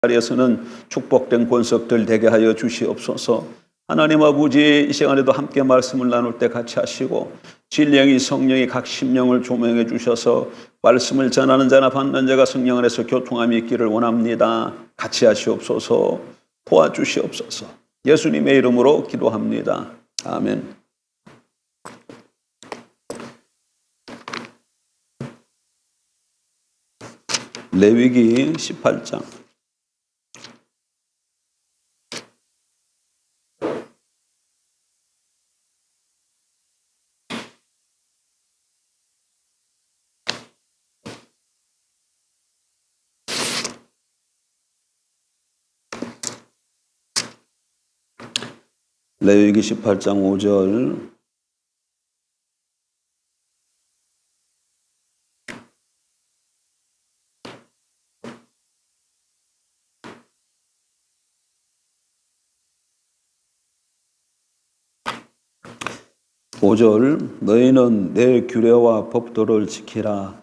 자리에서는 축복된 권속들 되게 하여 주시옵소서. 하나님 아버지, 이 시간에도 함께 말씀을 나눌 때 같이 하시고 진령이 성령이 각 심령을 조명해 주셔서 말씀을 전하는 자나 받는 자가 성령 안에서 교통함이 있기를 원합니다. 같이 하시옵소서. 도와주시옵소서. 예수님의 이름으로 기도합니다. 아멘. 레위기 18장. 레위기 18장 5절. 너희는 내 규례와 법도를 지키라.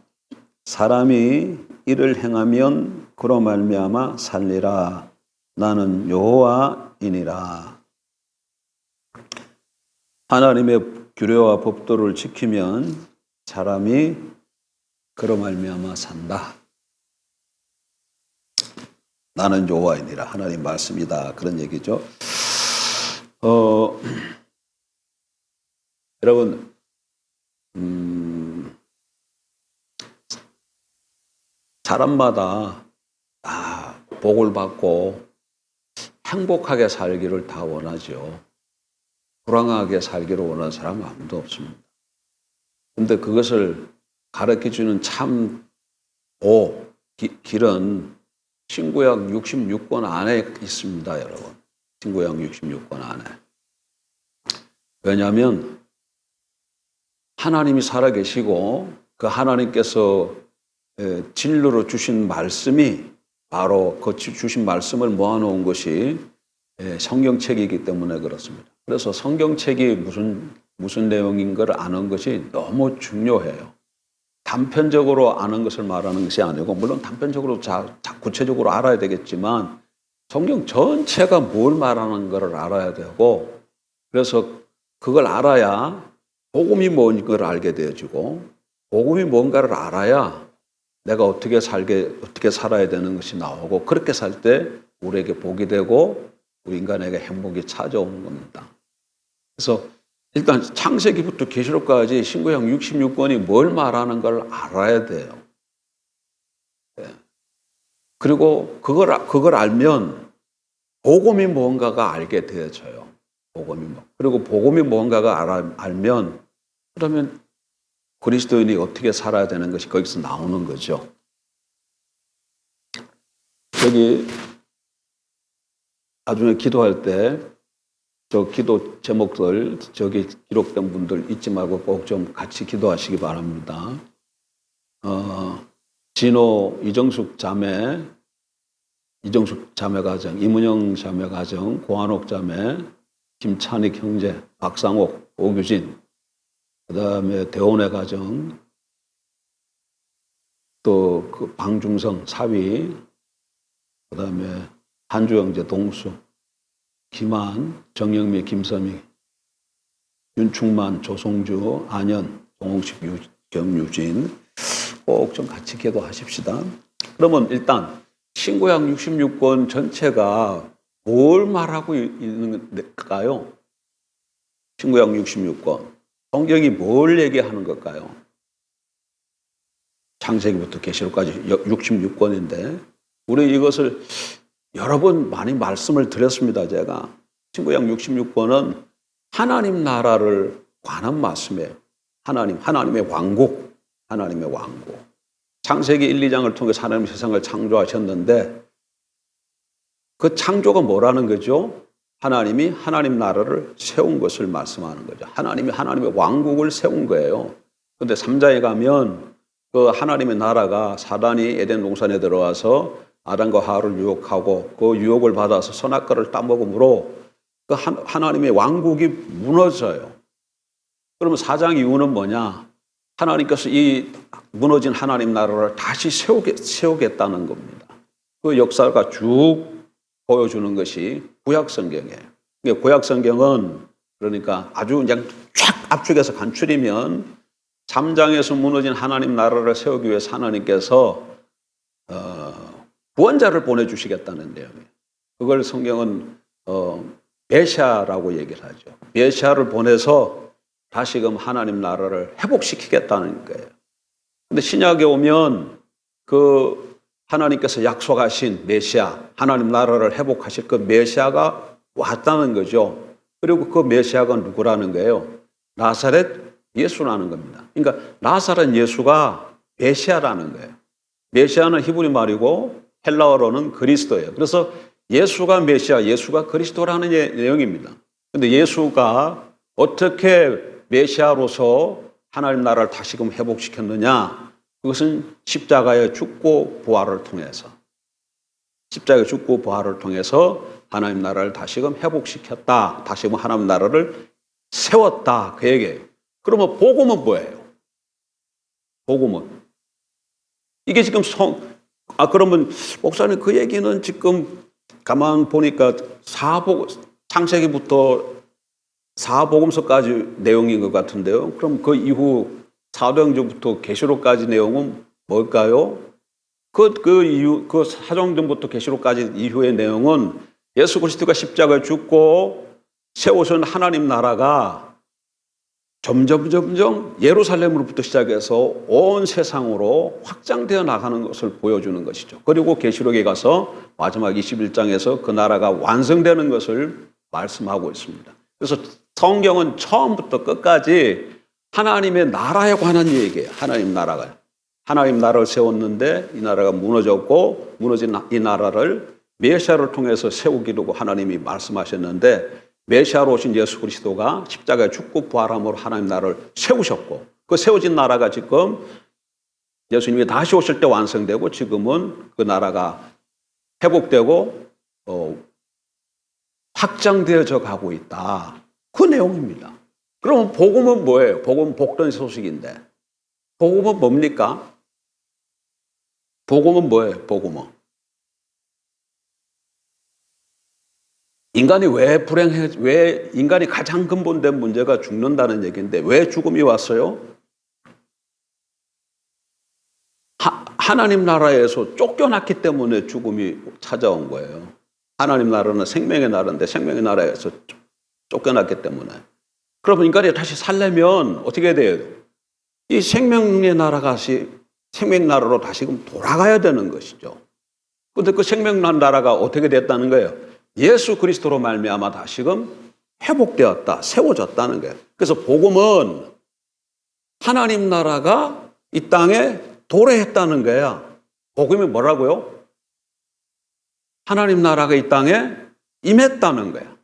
사람이 이를 행하면 그로 말미암아 살리라. 나는 여호와이니라. 하나님의 규례와 법도를 지키면 사람이 그로 말미암아 산다. 나는 여호와이니라. 하나님 말씀이다. 그런 얘기죠. 여러분, 사람마다 다 복을 받고 행복하게 살기를 다 원하죠. 불행하게 살기를 원하는 사람은 아무도 없습니다. 그런데 그것을 가르쳐주는 참 길은 신구약 66권 안에 있습니다, 여러분. 신구약 66권 안에. 왜냐하면 하나님이 살아계시고 그 하나님께서 진리로 주신 말씀이 바로 그 주신 말씀을 모아놓은 것이 성경책이기 때문에 그렇습니다. 그래서 성경책이 무슨 내용인 걸 아는 것이 너무 중요해요. 단편적으로 아는 것을 말하는 것이 아니고, 물론 단편적으로 구체적으로 알아야 되겠지만 성경 전체가 뭘 말하는 것을 알아야 되고, 그래서 그걸 알아야 복음이 뭔가를 알게 되어지고, 복음이 뭔가를 알아야 내가 어떻게 살아야 되는 것이 나오고, 그렇게 살 때 우리에게 복이 되고 우리 인간에게 행복이 찾아오는 겁니다. 그래서 일단 창세기부터 계시록까지 신구약 66권이 뭘 말하는 걸 알아야 돼요. 그리고 그걸 알면 복음이 뭔가가 알게 되어져요. 그리고 복음이 뭔가가 알면, 그러면 그리스도인이 어떻게 살아야 되는 것이 거기서 나오는 거죠. 여기 나중에 기도할 때 저 기도 제목들 저기 기록된 분들 잊지 말고 꼭 좀 같이 기도하시기 바랍니다. 진호 이정숙 자매 가정, 이문영 자매 가정, 고한옥 자매, 김찬익 형제, 박상옥, 오규진, 그 다음에 대원의 가정, 또 그 방중성 사위, 그 다음에 한주 형제 동수, 김한, 정영미, 김서미, 윤충만, 조송주, 안현, 동홍식, 경유진 꼭 좀 같이 기도하십시다. 그러면 일단 신구약 66권 전체가 뭘 말하고 있는가요? 신구약 66권. 성경이 뭘 얘기하는 걸까요? 창세기부터 계시록까지 66권인데 우리 이것을 여러 번 많이 말씀을 드렸습니다. 제가 신구약 66권은 하나님 나라를 관한 말씀이에요. 하나님의 왕국. 창세기 1, 2장을 통해서 하나님 세상을 창조하셨는데 그 창조가 뭐라는 거죠? 하나님이 하나님 나라를 세운 것을 말씀하는 거죠. 하나님이 하나님의 왕국을 세운 거예요. 그런데 3장에 가면 그 하나님의 나라가 사단이 에덴 동산에 들어와서 아담과 하와를 유혹하고 그 유혹을 받아서 선악과를 따먹음으로 그 하나님의 왕국이 무너져요. 그러면 4장 이유는 뭐냐? 하나님께서 이 무너진 하나님 나라를 다시 세우겠다는 겁니다. 그 역사가 쭉 보여주는 것이 구약 성경이에요. 구약 성경은 그러니까 아주 그냥 쫙 압축해서 간추리면 3장에서 무너진 하나님 나라를 세우기 위해서 하나님께서 구원자를 보내주시겠다는 내용이에요. 그걸 성경은 메시아라고 얘기를 하죠. 메시아를 보내서 다시금 하나님 나라를 회복시키겠다는 거예요. 근데 신약에 오면 그 하나님께서 약속하신 메시아, 하나님 나라를 회복하실 그 메시아가 왔다는 거죠. 그리고 그 메시아가 누구라는 거예요? 나사렛 예수라는 겁니다. 그러니까 나사렛 예수가 메시아라는 거예요. 메시아는 히브리 말이고 헬라어로는 그리스도예요. 그래서 예수가 메시아, 예수가 그리스도라는 내용입니다. 그런데 예수가 어떻게 메시아로서 하나님 나라를 다시금 회복시켰느냐? 그것은 십자가에 죽고 부활을 통해서, 십자가에 죽고 부활을 통해서 하나님 나라를 다시금 회복시켰다. 다시금 하나님 나라를 세웠다. 그 얘기예요. 그러면 복음은 뭐예요? 복음은 이게 지금 그러면 목사님 그 얘기는 지금 가만 보니까 창세기부터 사복음서까지 내용인 것 같은데요. 그럼 그 이후 사도행전부터 계시록까지 내용은 뭘까요? 그 사도행전부터 계시록까지 이후의 내용은 예수 그리스도가 십자가에 죽고 세우신 하나님 나라가 점점 예루살렘으로부터 시작해서 온 세상으로 확장되어 나가는 것을 보여주는 것이죠. 그리고 계시록에 가서 마지막 21장에서 그 나라가 완성되는 것을 말씀하고 있습니다. 그래서 성경은 처음부터 끝까지 하나님의 나라에 관한 얘기예요. 하나님 나라가. 하나님 나라를 세웠는데 이 나라가 무너졌고 무너진 이 나라를 메시아를 통해서 세우기로 하나님이 말씀하셨는데 메시아로 오신 예수 그리스도가 십자가에 죽고 부활함으로 하나님 나라를 세우셨고 그 세워진 나라가 지금 예수님이 다시 오실 때 완성되고 지금은 그 나라가 회복되고 확장되어져 가고 있다. 그 내용입니다. 그러면 복음은 뭐예요? 복음은 복된 소식인데 복음은 뭡니까? 복음은 뭐예요? 복음은 인간이 왜 인간이 가장 근본된 문제가 죽는다는 얘기인데 왜 죽음이 왔어요? 하나님 나라에서 쫓겨났기 때문에 죽음이 찾아온 거예요. 하나님 나라는 생명의 나라인데 생명의 나라에서 쫓겨났기 때문에. 그러면 인간이 다시 살려면 어떻게 해야 돼요? 이 생명의 나라가 생명의 나라로 다시금 돌아가야 되는 것이죠. 그런데 그 생명의 나라가 어떻게 됐다는 거예요? 예수 그리스도로 말미암아 다시금 회복되었다, 세워졌다는 거예요. 그래서 복음은 하나님 나라가 이 땅에 도래했다는 거야. 복음이 뭐라고요? 하나님 나라가 이 땅에 임했다는 거야.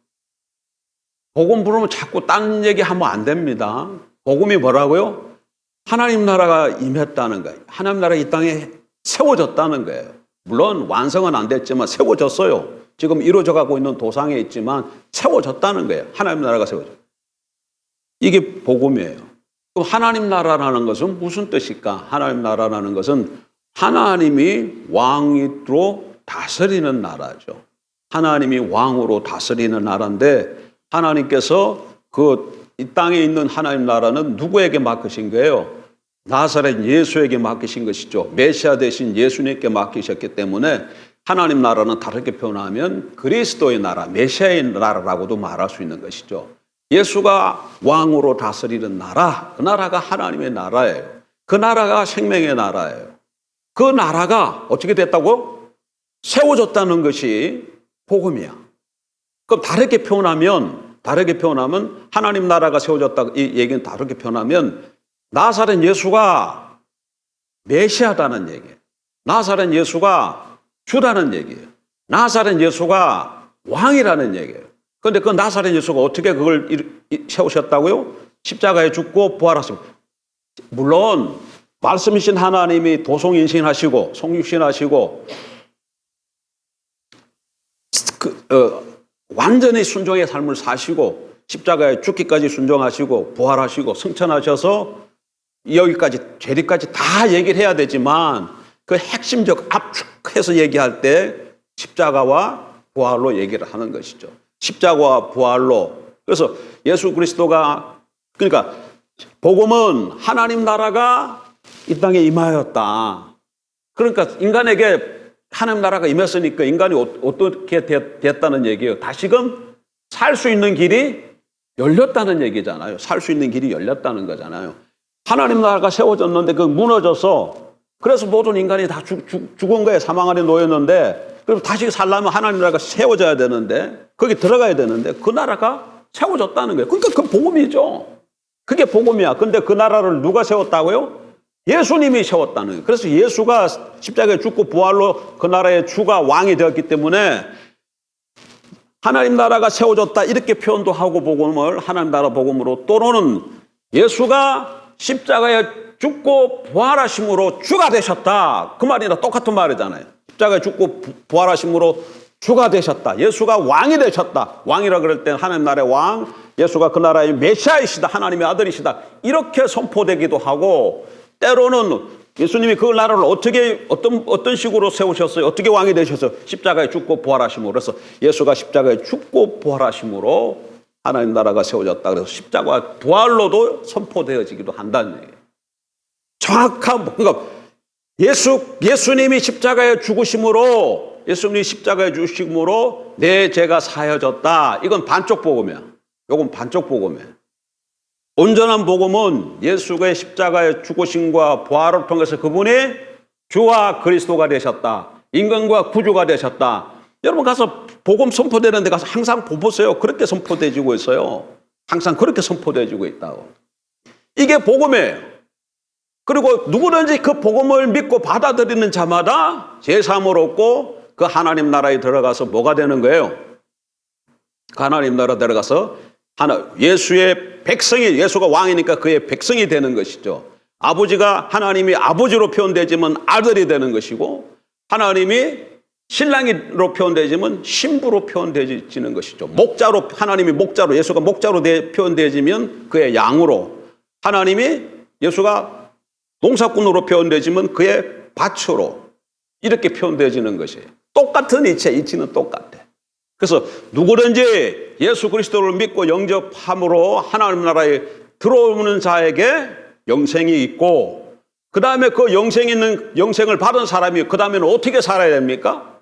복음 부르면 자꾸 딴 얘기하면 안 됩니다. 복음이 뭐라고요? 하나님 나라가 임했다는 거예요. 하나님 나라가 이 땅에 세워졌다는 거예요. 물론 완성은 안 됐지만 세워졌어요. 지금 이루어져 가고 있는 도상에 있지만 세워졌다는 거예요. 하나님 나라가 세워졌어요. 이게 복음이에요. 그럼 하나님 나라라는 것은 무슨 뜻일까? 하나님 나라라는 것은 하나님이 왕으로 다스리는 나라죠. 하나님이 왕으로 다스리는 나라인데 하나님께서 이 땅에 있는 하나님 나라는 누구에게 맡기신 거예요? 나사렛 예수에게 맡기신 것이죠. 메시아 대신 예수님께 맡기셨기 때문에 하나님 나라는 다르게 표현하면 그리스도의 나라, 메시아의 나라라고도 말할 수 있는 것이죠. 예수가 왕으로 다스리는 나라, 그 나라가 하나님의 나라예요. 그 나라가 생명의 나라예요. 그 나라가 어떻게 됐다고? 세워졌다는 것이 복음이야. 그럼 다르게 표현하면 하나님 나라가 세워졌다 이 얘기는 다르게 표현하면 나사렛 예수가 메시아다는 얘기예요. 나사렛 예수가 주라는 얘기예요. 나사렛 예수가 왕이라는 얘기예요. 그런데 그 나사렛 예수가 어떻게 그걸 세우셨다고요? 십자가에 죽고 부활하시고. 물론 말씀이신 하나님이 도성인신하시고 성육신하시고 완전히 순종의 삶을 사시고 십자가에 죽기까지 순종하시고 부활하시고 승천하셔서 여기까지 재리까지 다 얘기를 해야 되지만 그 핵심적 압축해서 얘기할 때 십자가와 부활로 얘기를 하는 것이죠. 십자가와 부활로. 그래서 예수 그리스도가, 그러니까 복음은 하나님 나라가 이 땅에 임하였다. 그러니까 인간에게 하나님 나라가 임했으니까 인간이 어떻게 됐다는 얘기예요. 다시금 살 수 있는 길이 열렸다는 얘기잖아요. 살 수 있는 길이 열렸다는 거잖아요. 하나님 나라가 세워졌는데 그 무너져서, 그래서 모든 인간이 다 죽은 거예요. 사망 아래 놓였는데, 그럼 다시 살려면 하나님 나라가 세워져야 되는데, 거기 들어가야 되는데 그 나라가 세워졌다는 거예요. 그러니까 그 복음이죠. 그게 복음이야. 근데 그 나라를 누가 세웠다고요? 예수님이 세웠다는 거예요. 그래서 예수가 십자가에 죽고 부활로 그 나라의 주가 왕이 되었기 때문에 하나님 나라가 세워졌다 이렇게 표현도 하고, 복음을 하나님 나라 복음으로, 또는 예수가 십자가에 죽고 부활하심으로 주가 되셨다, 그 말이랑 똑같은 말이잖아요. 십자가에 죽고 부활하심으로 주가 되셨다. 예수가 왕이 되셨다. 왕이라 그럴 땐 하나님 나라의 왕, 예수가 그 나라의 메시아이시다, 하나님의 아들이시다, 이렇게 선포되기도 하고, 때로는 예수님이 그 나라를 어떤 식으로 세우셨어요? 어떻게 왕이 되셔서 십자가에 죽고 부활하심으로, 그래서 예수가 십자가에 죽고 부활하심으로 하나님 나라가 세워졌다. 그래서 십자가 부활로도 선포되어지기도 한다는 얘기예요. 정확한, 그러니까 예수님이 십자가에 죽으심으로, 예수님이 십자가에 죽으심으로 내 죄가 사여졌다. 이건 반쪽 복음이야. 이건 반쪽 복음이에요. 온전한 복음은 예수의 십자가의 죽으심과 부활을 통해서 그분이 주와 그리스도가 되셨다. 인간과 구주가 되셨다. 여러분 가서 복음 선포되는 데 가서 항상 보세요. 그렇게 선포되어지고 있어요. 항상 그렇게 선포되어지고 있다고. 이게 복음이에요. 그리고 누구든지 그 복음을 믿고 받아들이는 자마다 제3을 얻고 그 하나님 나라에 들어가서 뭐가 되는 거예요? 그 하나님 나라 들어가서 예수의 백성이, 예수가 왕이니까 그의 백성이 되는 것이죠. 아버지가, 하나님이 아버지로 표현되지만 아들이 되는 것이고, 하나님이 신랑으로 표현되지만 신부로 표현되지는 것이죠. 목자로, 하나님이 목자로, 예수가 목자로 표현되지면 그의 양으로, 하나님이, 예수가 농사꾼으로 표현되지만 그의 밭으로, 이렇게 표현되어지는 것이에요. 똑같은 이치는 똑같아. 그래서 누구든지 예수 그리스도를 믿고 영접함으로 하나님 나라에 들어오는 자에게 영생이 있고, 그 다음에 그 영생을 받은 사람이 그 다음에는 어떻게 살아야 됩니까?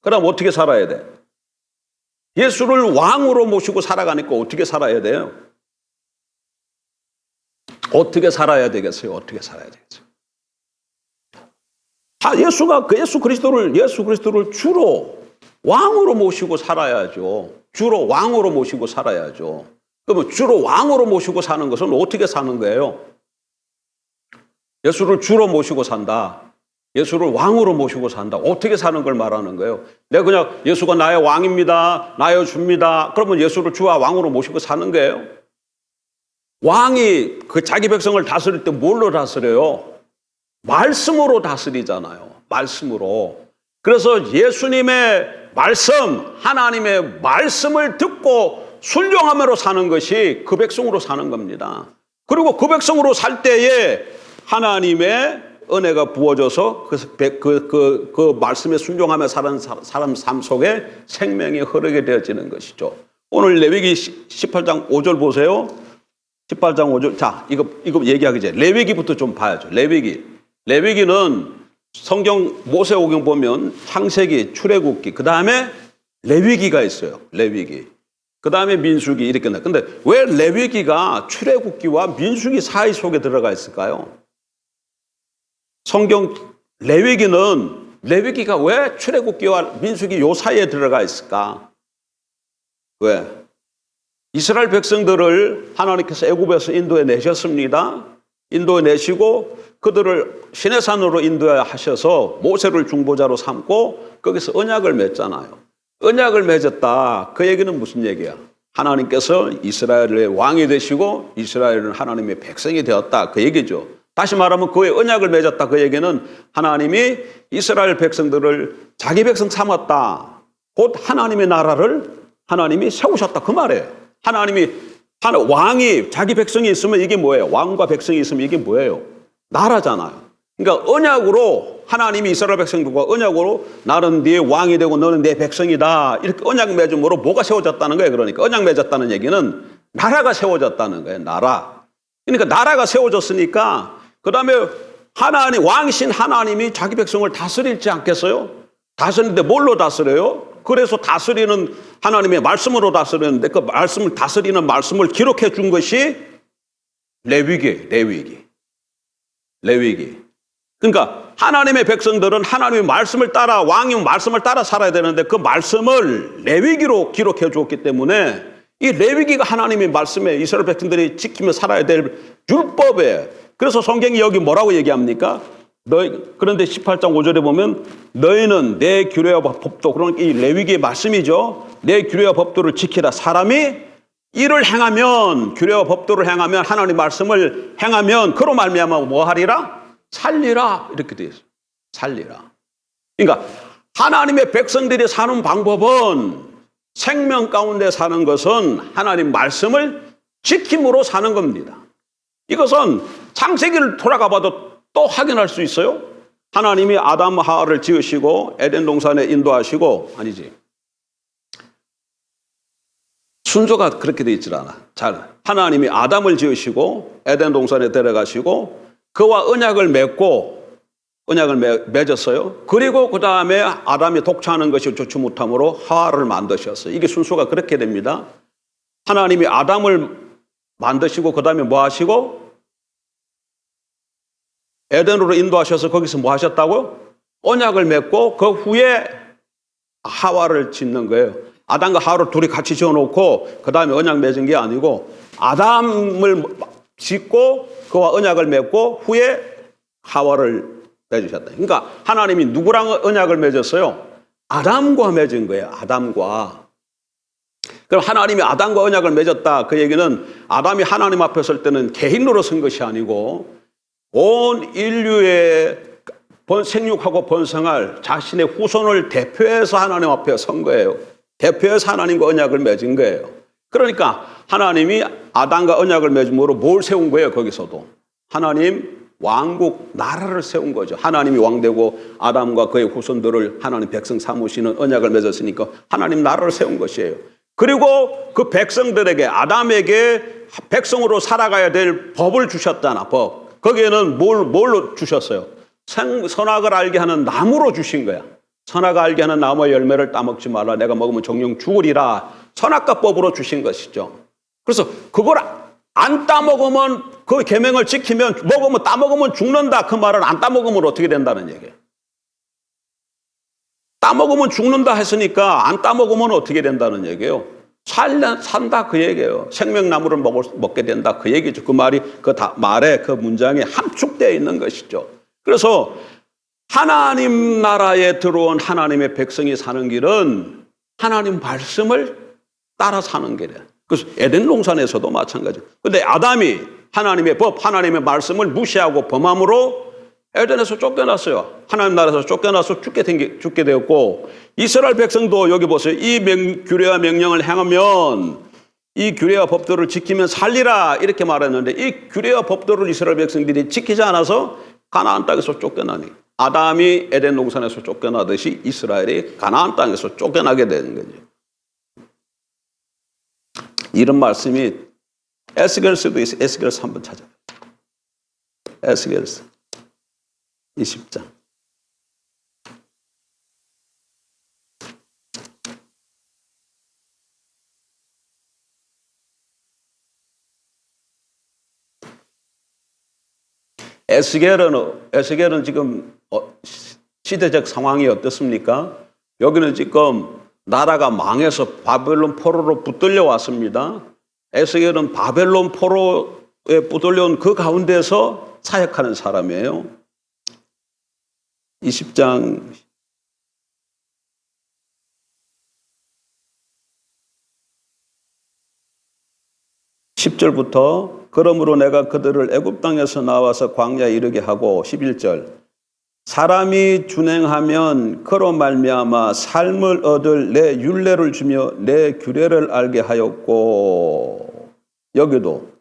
그 다음 어떻게 살아야 돼? 예수를 왕으로 모시고 살아가니까 어떻게 살아야 돼요? 어떻게 살아야 되겠어요? 어떻게 살아야 되겠어요? 예수 그리스도를 주로 왕으로 모시고 살아야죠. 주로 왕으로 모시고 살아야죠. 그러면 주로 왕으로 모시고 사는 것은 어떻게 사는 거예요? 예수를 주로 모시고 산다. 예수를 왕으로 모시고 산다. 어떻게 사는 걸 말하는 거예요? 내가 그냥 예수가 나의 왕입니다, 나의 주입니다, 그러면 예수를 주와 왕으로 모시고 사는 거예요? 왕이 그 자기 백성을 다스릴 때 뭘로 다스려요? 말씀으로 다스리잖아요. 말씀으로. 그래서 예수님의 말씀, 하나님의 말씀을 듣고 순종함으로 사는 것이 그 백성으로 사는 겁니다. 그리고 그 백성으로 살 때에 하나님의 은혜가 부어져서 그 말씀에 순종하며 사는 사람 삶 속에 생명이 흐르게 되어지는 것이죠. 오늘 레위기 18장 5절 보세요. 18장 5절. 자, 이거 얘기하기 전에 레위기부터 좀 봐야죠. 레위기는 성경 모세오경 보면 창세기, 출애굽기, 그 다음에 레위기가 있어요. 레위기. 그 다음에 민수기 이렇게 나. 근데 왜 레위기가 출애굽기와 민수기 사이 속에 들어가 있을까요? 성경 레위기가 왜 출애굽기와 민수기 요 사이에 들어가 있을까? 왜? 이스라엘 백성들을 하나님께서 애굽에서 인도해 내셨습니다. 인도해 내시고 그들을 시내산으로 인도하셔서 모세를 중보자로 삼고 거기서 언약을 맺잖아요. 언약을 맺었다. 그 얘기는 무슨 얘기야? 하나님께서 이스라엘의 왕이 되시고 이스라엘은 하나님의 백성이 되었다. 그 얘기죠. 다시 말하면 그의 언약을 맺었다. 그 얘기는 하나님이 이스라엘 백성들을 자기 백성 삼았다. 곧 하나님의 나라를 하나님이 세우셨다. 그 말이에요. 왕이 자기 백성이 있으면 이게 뭐예요? 왕과 백성이 있으면 이게 뭐예요? 나라잖아요. 그러니까 언약으로 하나님이 이스라엘 백성들과 언약으로 나는 네 왕이 되고 너는 내 백성이다. 이렇게 언약 맺음으로 뭐가 세워졌다는 거예요. 그러니까 언약 맺었다는 얘기는 나라가 세워졌다는 거예요. 나라. 그러니까 나라가 세워졌으니까 그다음에 하나님 왕이신 하나님이 자기 백성을 다스릴지 않겠어요? 다스리는데 뭘로 다스려요? 그래서 다스리는 하나님의 말씀으로 다스리는데 그 말씀을 다스리는 말씀을 기록해 준 것이 레위기. 그러니까 하나님의 백성들은 하나님의 말씀을 따라 왕이 말씀을 따라 살아야 되는데 그 말씀을 레위기로 기록해 주었기 때문에 이 레위기가 하나님의 말씀에 이스라엘 백성들이 지키며 살아야 될 율법에 그래서 성경이 여기 뭐라고 얘기합니까? 그런데 18장 5절에 보면 너희는 내 규례와 법도 그러니까 이 레위기의 말씀이죠. 내 규례와 법도를 지키라. 사람이 이를 행하면 규례와 법도를 행하면 하나님 말씀을 행하면 그로 말미암아 뭐 하리라? 살리라. 이렇게 되어 있어요. 살리라. 그러니까 하나님의 백성들이 사는 방법은 생명 가운데 사는 것은 하나님 말씀을 지킴으로 사는 겁니다. 이것은 창세기를 돌아가 봐도 또 확인할 수 있어요. 하나님이 아담 하와를 지으시고 에덴 동산에 인도하시고 아니지. 순서가 그렇게 되어 있질 않아. 잘 하나님이 아담을 지으시고 에덴 동산에 데려가시고 그와 언약을 맺었어요. 그리고 그 다음에 아담이 독차하는 것이 좋지 못함으로 하와를 만드셨어요. 이게 순서가 그렇게 됩니다. 하나님이 아담을 만드시고 그 다음에 뭐 하시고 에덴으로 인도하셔서 거기서 뭐 하셨다고요? 언약을 맺고 그 후에 하와를 짓는 거예요. 아담과 하와를 둘이 같이 지어놓고 그 다음에 언약 맺은 게 아니고 아담을 짓고 그와 언약을 맺고 후에 하와를 맺으셨다. 그러니까 하나님이 누구랑 언약을 맺었어요? 아담과 맺은 거예요. 아담과. 그럼 하나님이 아담과 언약을 맺었다. 그 얘기는 아담이 하나님 앞에 설 때는 개인으로 선 것이 아니고 온 인류의 생육하고 번성할 자신의 후손을 대표해서 하나님 앞에 선 거예요. 대표해서 하나님과 언약을 맺은 거예요. 그러니까 하나님이 아담과 언약을 맺음으로 뭘 세운 거예요? 거기서도 하나님 왕국 나라를 세운 거죠. 하나님이 왕되고 아담과 그의 후손들을 하나님 백성 삼으시는 언약을 맺었으니까 하나님 나라를 세운 것이에요. 그리고 그 백성들에게 아담에게 백성으로 살아가야 될 법을 주셨잖아. 법. 거기에는 뭘로 주셨어요? 선악을 알게 하는 나무로 주신 거야. 선악을 알게 하는 나무의 열매를 따먹지 말라. 내가 먹으면 정령 죽으리라. 선악과 법으로 주신 것이죠. 그래서 그걸 안 따먹으면 그 계명을 지키면 따먹으면 죽는다. 그 말은 안 따먹으면 어떻게 된다는 얘기예요. 따먹으면 죽는다 했으니까 안 따먹으면 어떻게 된다는 얘기예요. 산다 그 얘기예요. 생명나무를 먹게 된다 그 얘기죠. 그 말이 말에 그 문장에 함축되어 있는 것이죠. 그래서 하나님 나라에 들어온 하나님의 백성이 사는 길은 하나님 말씀을 따라 사는 길이에요. 그래서 에덴 동산에서도 마찬가지예요. 그런데 아담이 하나님의 법, 하나님의 말씀을 무시하고 범함으로 에덴에서 쫓겨났어요. 하나님 나라에서 쫓겨나서 죽게 되었고 이스라엘 백성도 여기 보세요. 이 규례와 명령을 행하면 이 규례와 법도를 지키면 살리라 이렇게 말했는데 이 규례와 법도를 이스라엘 백성들이 지키지 않아서 가나안 땅에서 쫓겨나니 아담이 에덴 동산에서 쫓겨나듯이 이스라엘이 가나안 땅에서 쫓겨나게 되는 거죠. 이런 말씀이 에스겔서도 있어요. 에스겔서 한번 찾아봐요. 에스겔서 20장. 에스겔은 지금 시대적 상황이 어떻습니까? 여기는 지금 나라가 망해서 바벨론 포로로 붙들려 왔습니다. 에스겔은 바벨론 포로에 붙들려온 그 가운데서 사역하는 사람이에요. 20장 10절부터 그러므로 내가 그들을 애굽 땅에서 나와서 광야에 이르게 하고 11절 사람이 준행하면 그로 말미암아 삶을 얻을 내 율례를 주며 내 규례를 알게 하였고 여기도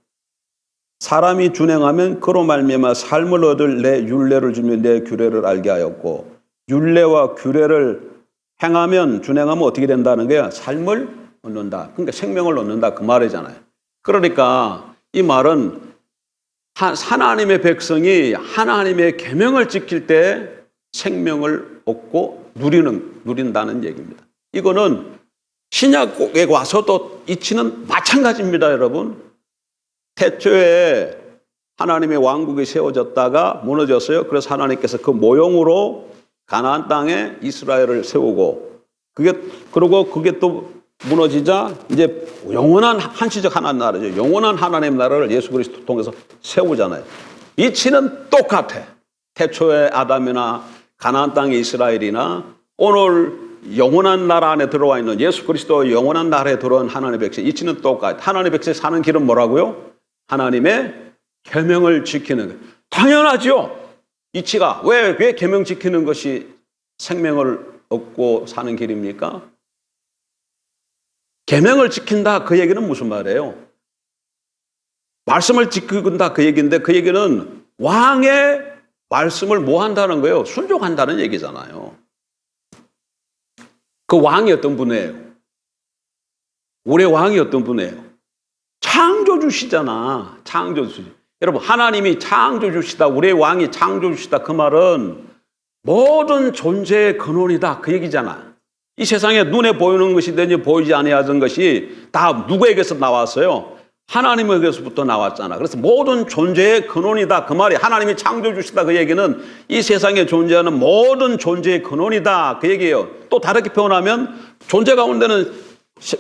사람이 준행하면 그로 말미암아 삶을 얻을 내 율례를 주며 내 규례를 알게 하였고, 율례와 규례를 행하면 준행하면 어떻게 된다는 거야? 삶을 얻는다. 그러니까 생명을 얻는다 그 말이잖아요. 그러니까 이 말은 하나님의 백성이 하나님의 계명을 지킬 때 생명을 얻고 누린다는 얘기입니다. 이거는 신약에 와서도 이치는 마찬가지입니다, 여러분. 태초에 하나님의 왕국이 세워졌다가 무너졌어요. 그래서 하나님께서 그 모형으로 가나안 땅에 이스라엘을 세우고, 그리고 그게 또 무너지자 이제 영원한 한시적 하나님 나라죠. 영원한 하나님 나라를 예수 그리스도 통해서 세우잖아요. 이치는 똑같아. 태초에 아담이나 가나안 땅의 이스라엘이나 오늘 영원한 나라 안에 들어와 있는 예수 그리스도의 영원한 나라에 들어온 하나님의 백성, 이치는 똑같아. 하나님의 백성이 사는 길은 뭐라고요? 하나님의 계명을 지키는 거예요. 당연하죠. 이치가 왜 계명 지키는 것이 생명을 얻고 사는 길입니까? 계명을 지킨다 그 얘기는 무슨 말이에요? 말씀을 지킨다 그 얘기인데, 그 얘기는 왕의 말씀을 뭐 한다는 거예요? 순종한다는 얘기잖아요. 그 왕이 어떤 분이에요? 우리 왕이 어떤 분이에요? 창조주시잖아. 창조주시. 여러분, 하나님이 창조주시다, 우리의 왕이 창조주시다, 그 말은 모든 존재의 근원이다 그 얘기잖아. 이 세상에 눈에 보이는 것이든지 보이지 아니하던 것이 다 누구에게서 나왔어요? 하나님에게서부터 나왔잖아. 그래서 모든 존재의 근원이다 그 말이, 하나님이 창조주시다 그 얘기는 이 세상에 존재하는 모든 존재의 근원이다 그 얘기예요. 또 다르게 표현하면 존재 가운데는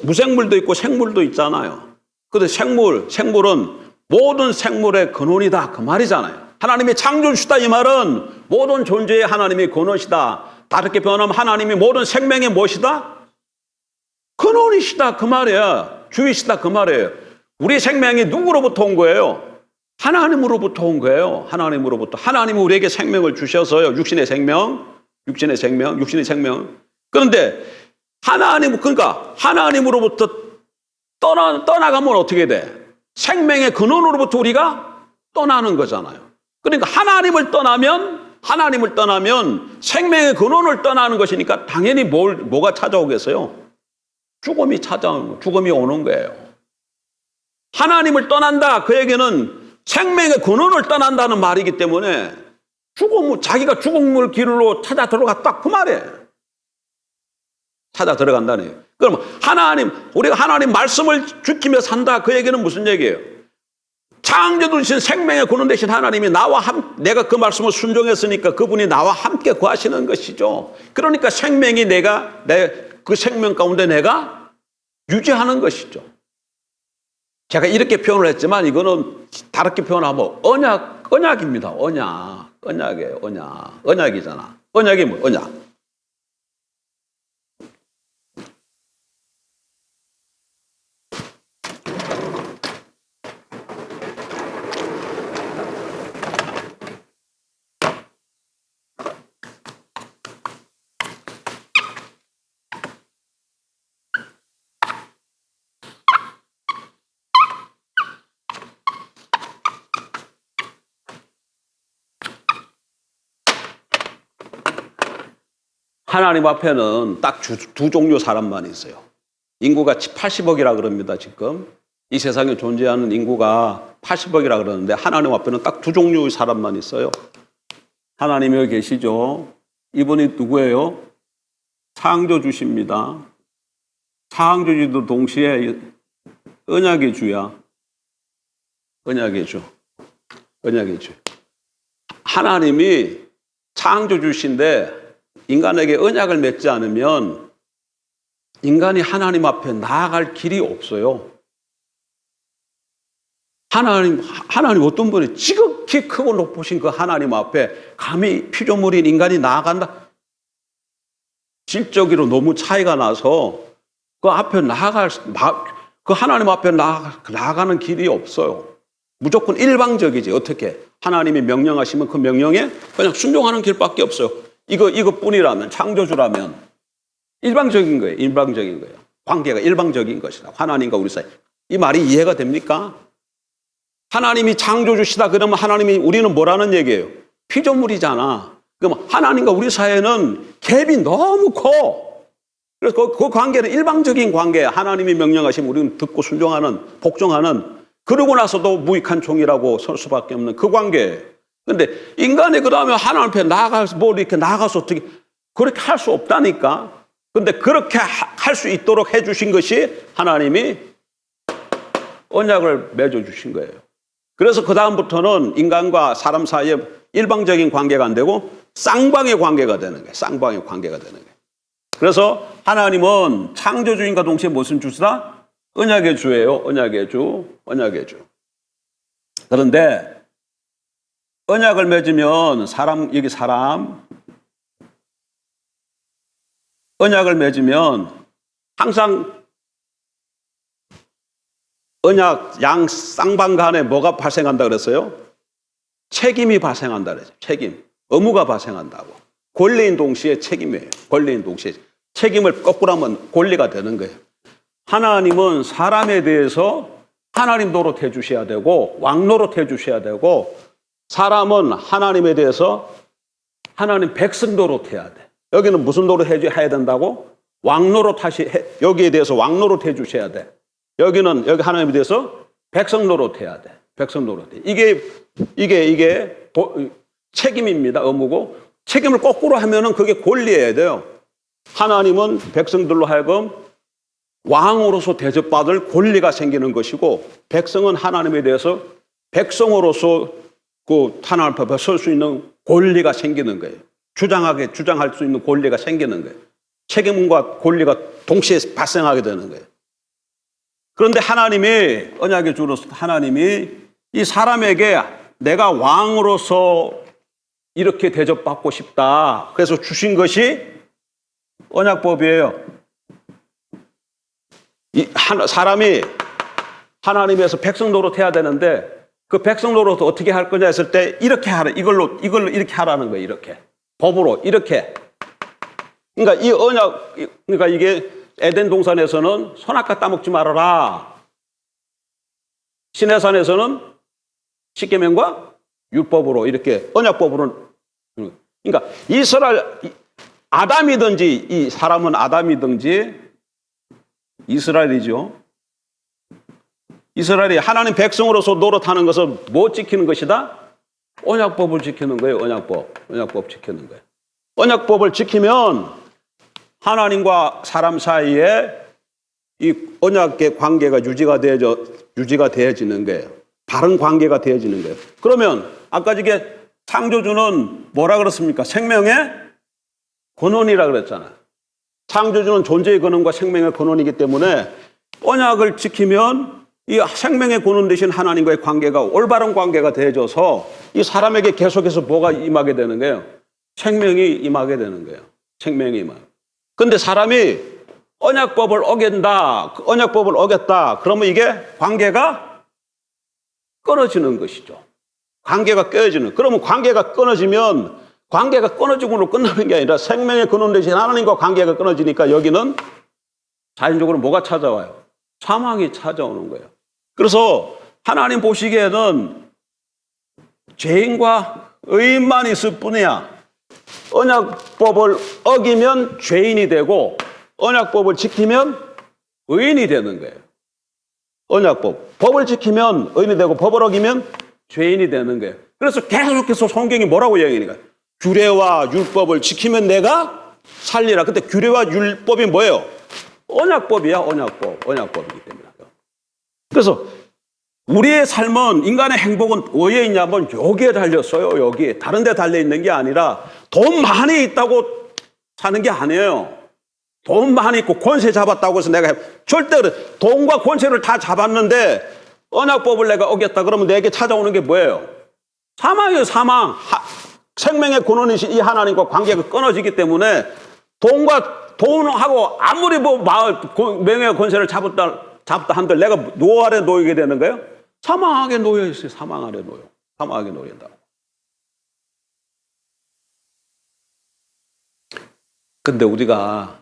무생물도 있고 생물도 있잖아요. 그런데 생물은 모든 생물의 근원이다 그 말이잖아요. 하나님이 창조주시다 이 말은 모든 존재의 하나님이 근원이시다. 다르게 표현하면 하나님이 모든 생명의 무엇이다? 근원이시다 그 말이야. 주이시다 그 말이에요. 우리 생명이 누구로부터 온 거예요? 하나님으로부터 온 거예요. 하나님으로부터. 하나님이 우리에게 생명을 주셔서요. 육신의 생명. 그런데 그러니까 하나님으로부터 떠나가면 어떻게 돼? 생명의 근원으로부터 우리가 떠나는 거잖아요. 그러니까 하나님을 떠나면 생명의 근원을 떠나는 것이니까 당연히 뭐가 찾아오겠어요? 죽음이 오는 거예요. 하나님을 떠난다 그 얘기는 생명의 근원을 떠난다는 말이기 때문에 자기가 죽음을 길로 찾아 들어갔다 그 말이에요. 찾아 들어간다는 얘기예요. 그럼 우리가 하나님 말씀을 지키며 산다 그 얘기는 무슨 얘기예요? 창조주신 생명의 근원 되신 하나님이 내가 그 말씀을 순종했으니까 그분이 나와 함께 구하시는 것이죠. 그러니까 생명이 그 생명 가운데 내가 유지하는 것이죠. 제가 이렇게 표현을 했지만 이거는 다르게 표현하면 언약입니다. 언약이에요. 언약이잖아. 언약이 뭐? 언약. 하나님 앞에는 딱 두 종류 사람만 있어요. 인구가 80억이라 그럽니다, 지금. 이 세상에 존재하는 인구가 80억이라 그러는데 하나님 앞에는 딱 두 종류의 사람만 있어요. 하나님이 여기 계시죠? 이분이 누구예요? 창조주십니다. 창조주도 동시에 언약의 주야. 언약의 주. 하나님이 창조주신데 인간에게 언약을 맺지 않으면 인간이 하나님 앞에 나아갈 길이 없어요. 하나님 어떤 분이 지극히 크고 높으신 그 하나님 앞에 감히 피조물인 인간이 나아간다? 질적으로 너무 차이가 나서 그 하나님 앞에 나아가는 길이 없어요. 무조건 일방적이지. 어떻게? 하나님이 명령하시면 그 명령에 그냥 순종하는 길밖에 없어요. 이것뿐이라면, 창조주라면 일방적인 거예요. 관계가 일방적인 것이다. 하나님과 우리 사이. 이 말이 이해가 됩니까? 하나님이 창조주시다 그러면 하나님이 우리는 뭐라는 얘기예요? 피조물이잖아. 그럼 하나님과 우리 사이에는 갭이 너무 커. 그래서 그 관계는 일방적인 관계야. 하나님이 명령하시면 우리는 듣고 순종하는, 복종하는, 그러고 나서도 무익한 종이라고 설 수밖에 없는 그 관계. 근데 인간이 그 다음에 하나님 앞에 나가서 뭐 이렇게 나가서 어떻게 그렇게 할 수 없다니까. 근데 그렇게 할 수 있도록 해주신 것이 하나님이 언약을 맺어주신 거예요. 그래서 그 다음부터는 인간과 사람 사이에 일방적인 관계가 안 되고 쌍방의 관계가 되는 거예요. 쌍방의 관계가 되는 거예요. 그래서 하나님은 창조주인과 동시에 무슨 주시다? 언약의 주예요. 언약의 주, 언약의 주. 그런데 언약을 맺으면 여기 사람 언약을 맺으면 항상 언약 양 쌍방 간에 뭐가 발생한다 그랬어요? 책임이 발생한다 그랬어요. 책임. 의무가 발생한다고. 권리인 동시에 책임이에요. 권리인 동시에. 책임을 거꾸로 하면 권리가 되는 거예요. 하나님은 사람에 대해서 하나님 노릇해 주셔야 되고 왕 노릇해 주셔야 되고 사람은 하나님에 대해서 하나님 백성 노릇해야 돼. 여기는 무슨 노릇해야 된다고? 왕 노릇하시 여기에 대해서 왕 노릇해 주셔야 돼. 여기 하나님에 대해서 백성 노릇해야 돼. 백성 노릇해. 이게 책임입니다. 의무고 책임을 거꾸로 하면은 그게 권리해야 돼요. 하나님은 백성들로 하여금 왕으로서 대접받을 권리가 생기는 것이고 백성은 하나님에 대해서 백성으로서 그 하나님 앞에 설 수 있는 권리가 생기는 거예요. 주장할 수 있는 권리가 생기는 거예요. 책임과 권리가 동시에 발생하게 되는 거예요. 그런데 하나님이 언약의 주로서 하나님이 이 사람에게 내가 왕으로서 이렇게 대접받고 싶다. 그래서 주신 것이 언약법이에요. 사람이 하나님에서 백성 노릇해야 되는데 그 백성 노릇 어떻게 할 거냐 했을 때 이렇게 하라. 이걸로 이렇게 하라는 거예요. 이렇게 법으로 이렇게. 그러니까 이 언약 그러니까 이게 에덴 동산에서는 선악과 따먹지 말아라. 시내산에서는 십계명과 율법으로 이렇게 언약법으로. 그러니까 이스라엘 아담이든지 이 사람은 아담이든지 이스라엘이죠. 이스라엘이 하나님 백성으로서 노릇하는 것은 뭐 지키는 것이다? 언약법을 지키는 거예요. 언약법 지키는 거예요. 언약법을 지키면 하나님과 사람 사이에 이 언약의 관계가 유지가 되어지는 거예요. 바른 관계가 되어지는 거예요. 그러면 아까 이게 창조주는 뭐라 그랬습니까? 생명의 근원이라 그랬잖아요. 창조주는 존재의 근원과 생명의 근원이기 때문에 언약을 지키면 이 생명의 근원 되신 하나님과의 관계가 올바른 관계가 되어져서 이 사람에게 계속해서 뭐가 임하게 되는 거예요? 생명이 임하게 되는 거예요. 생명이 임하게. 근데 사람이 언약법을 언약법을 어겼다. 그러면 이게 관계가 끊어지는 것이죠. 관계가 깨어지는. 그러면 관계가 끊어지면 관계가 끊어지고로 끝나는 게 아니라 생명의 근원 되신 하나님과 관계가 끊어지니까 여기는 자연적으로 뭐가 찾아와요? 사망이 찾아오는 거예요. 그래서 하나님 보시기에는 죄인과 의인만 있을 뿐이야. 언약법을 어기면 죄인이 되고 언약법을 지키면 의인이 되는 거예요. 언약법. 법을 지키면 의인이 되고 법을 어기면 죄인이 되는 거예요. 그래서 계속해서 성경이 뭐라고 얘기하니까 규례와 율법을 지키면 내가 살리라. 근데 규례와 율법이 뭐예요? 언약법이야. 언약법이기 때문에. 그래서 우리의 삶은 인간의 행복은 어디에 있냐면 여기에 달렸어요. 여기에. 다른 데 달려있는 게 아니라 돈 많이 있다고 사는 게 아니에요. 돈 많이 있고 권세 잡았다고 해서 내가 절대 돈과 권세를 다 잡았는데 언약법을 내가 어겼다 그러면 내게 찾아오는 게 뭐예요? 사망이에요. 사망. 생명의 근원이신 이 하나님과 관계가 끊어지기 때문에 돈하고 아무리 명예와 권세를 잡았다 한들 내가 노 아래 놓이게 되는 거예요? 사망하게 놓여 있어요. 사망 아래 놓여. 사망하게 놓인다고. 근데 우리가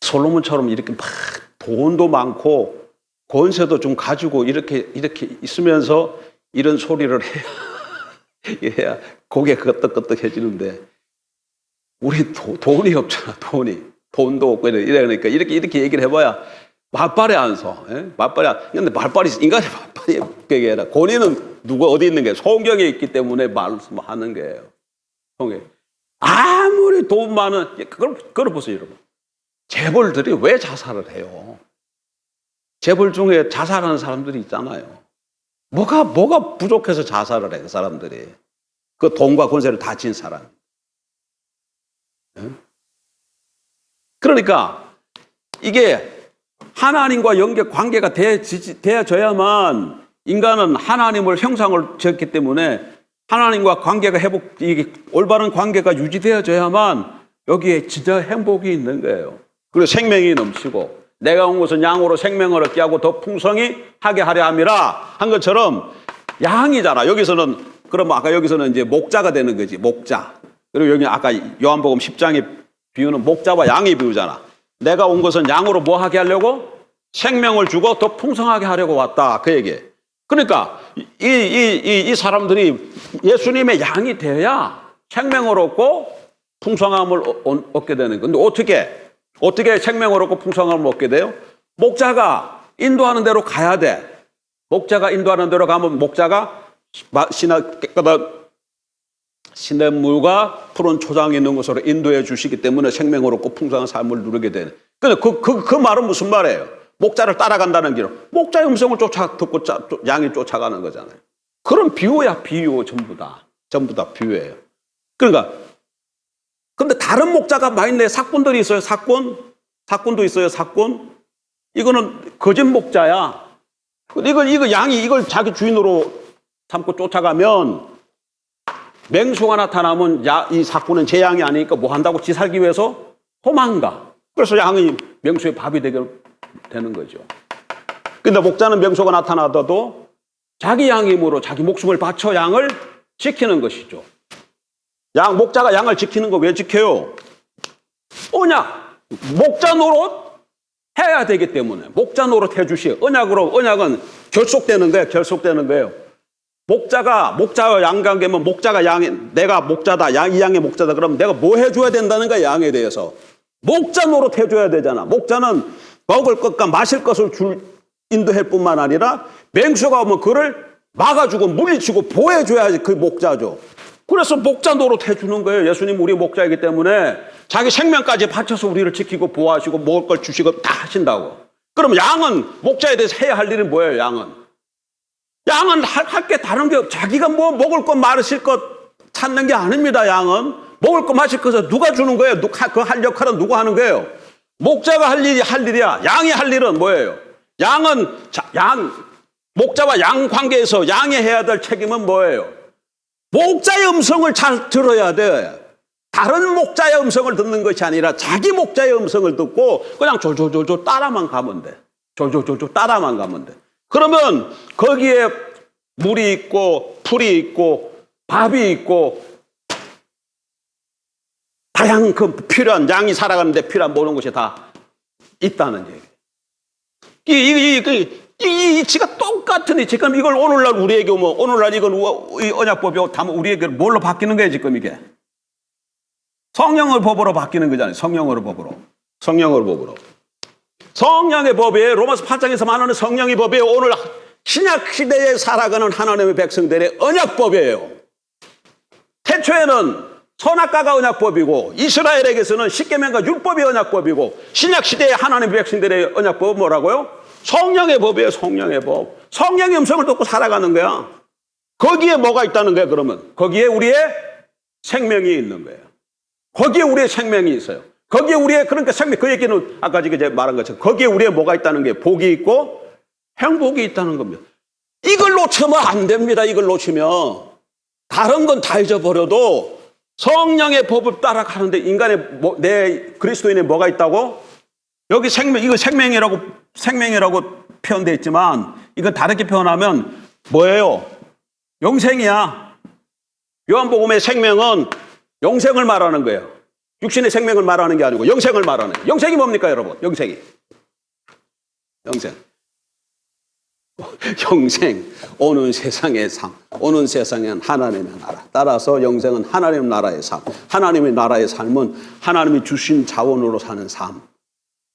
솔로몬처럼 이렇게 막 돈도 많고 권세도 좀 가지고 이렇게 있으면서 이런 소리를 해야 고개 끄덕끄덕해지는데 우리 돈이 없잖아. 돈도 없고 이러니까 이렇게 얘기를 해봐야 말빨이 안 서. 근데 말빨이 인간의 말빨이 그게 아니라 권위는 누가 어디 있는 게 성경에 있기 때문에 말씀하는 거예요. 성경. 아무리 돈 많은 그걸 보세요, 여러분. 재벌들이 왜 자살을 해요? 재벌 중에 자살하는 사람들이 있잖아요. 뭐가 부족해서 자살을 해, 그 사람들이. 그 돈과 권세를 다 진 사람. 그러니까 이게 하나님과 관계가 되어져야만 인간은 하나님을 형상을 지었기 때문에 하나님과 관계가 이게 올바른 관계가 유지되어져야만 여기에 진짜 행복이 있는 거예요. 그리고 생명이 넘치고 내가 온 것은 양으로 생명을 얻게 하고 더 풍성히 하게 하려 함이라 한 것처럼 양이잖아. 여기서는 그럼 아까 여기서는 이제 목자가 되는 거지. 목자. 그리고 여기 아까 요한복음 10장의 비유는 목자와 양이 비유잖아. 내가 온 것은 양으로 뭐 하게 하려고? 생명을 주고 더 풍성하게 하려고 왔다. 그 얘기. 그러니까 이 사람들이 예수님의 양이 돼야 생명을 얻고 풍성함을 얻게 되는 건데 어떻게 생명을 얻고 풍성함을 얻게 돼요? 목자가 인도하는 대로 가야 돼. 목자가 인도하는 대로 가면 목자가 시냇물과 푸른 초장이 있는 곳으로 인도해 주시기 때문에 생명을 얻고 풍성한 삶을 누리게 되는. 근데 그 말은 무슨 말이에요? 목자를 따라간다는 길로 목자의 음성을 듣고 양이 쫓아가는 거잖아요. 그런 비유야, 비유 전부 다 비유예요. 그러니까 근데 다른 목자가 많이 있네. 사꾼들이 있어요. 사꾼도 있어요. 사꾼. 이거는 거짓 목자야. 이거 양이 이걸 자기 주인으로 삼고 쫓아가면 맹수가 나타나면 이 사꾼은 제 양이 아니니까 뭐 한다고 지 살기 위해서 도망가. 그래서 양이 맹수의 밥이 되는 거죠. 근데 목자는 맹수가 나타나도 자기 양의 힘으로 자기 목숨을 바쳐 양을 지키는 것이죠. 목자가 양을 지키는 거 왜 지켜요? 언약. 목자 노릇 해야 되기 때문에. 목자 노릇 해주시오. 언약은 결속되는 거예요. 목자와 양 관계면 목자가 내가 목자다, 이 양의 목자다. 그러면 내가 뭐 해줘야 된다는 거야, 양에 대해서. 목자 노릇 해줘야 되잖아. 목자는 먹을 것과 마실 것을 인도할 뿐만 아니라 맹수가 오면 그를 막아주고 물리치고 보호해줘야지 그 목자죠. 그래서 목자 노릇 해주는 거예요. 예수님 우리 목자이기 때문에 자기 생명까지 바쳐서 우리를 지키고 보호하시고 먹을 걸 주시고 다 하신다고. 그럼 양은 목자에 대해서 해야 할 일은 뭐예요? 양은 할 게 다른 게 자기가 뭐 먹을 것 마실 것 찾는 게 아닙니다. 양은 먹을 것 마실 것을 누가 주는 거예요? 그 할 역할은 누가 하는 거예요? 목자가 할 일이야. 양이 할 일은 뭐예요? 목자와 양 관계에서 양이 해야 될 책임은 뭐예요? 목자의 음성을 잘 들어야 돼. 다른 목자의 음성을 듣는 것이 아니라 자기 목자의 음성을 듣고 그냥 졸졸졸졸 따라만 가면 돼. 졸졸졸졸 따라만 가면 돼. 그러면 거기에 물이 있고 풀이 있고 밥이 있고 다양한 필요한 양이 살아가는데 필요한 모든 것이 다 있다는 얘기. 이 이치가 똑같으니 지금 이걸 오늘날 우리에게 오면 오늘날 이건 이 언약법이 우리에게 뭘로 바뀌는 거예요 지금 이게? 성령의 법으로 바뀌는 거잖아요. 성령의 법으로. 성령의 법이에요. 로마서 8장에서 말하는 성령의 법이에요. 오늘 신약 시대에 살아가는 하나님의 백성들의 언약법이에요. 태초에는 선악과가 언약법이고 이스라엘에게서는 십계명과 율법이 언약법이고 신약 시대의 하나님의 백성들의 언약법은 뭐라고요? 성령의 법이에요. 성령의 법. 성령의 음성을 듣고 살아가는 거야. 거기에 뭐가 있다는 거야 그러면? 거기에 우리의 생명이 있는 거예요. 거기에 우리의 생명이 있어요. 거기에 우리의 그러니까 생명 그 얘기는 아까 제가 말한 것처럼 거기에 우리의 뭐가 있다는 게 복이 있고 행복이 있다는 겁니다. 이걸 놓치면 안 됩니다. 이걸 놓치면 다른 건 다 잊어버려도 성령의 법을 따라가는데 내 그리스도인에 뭐가 있다고? 여기 이거 생명이라고 표현되어 있지만 이건 다르게 표현하면 뭐예요? 영생이야. 요한복음의 생명은 영생을 말하는 거예요. 육신의 생명을 말하는 게 아니고 영생을 말하는 거예요. 영생이 뭡니까 여러분? 영생이. 영생. 영생, 오는 세상의 삶, 오는 세상엔 하나님의 나라. 따라서 영생은 하나님 나라의 삶. 하나님의 나라의 삶은 하나님이 주신 자원으로 사는 삶.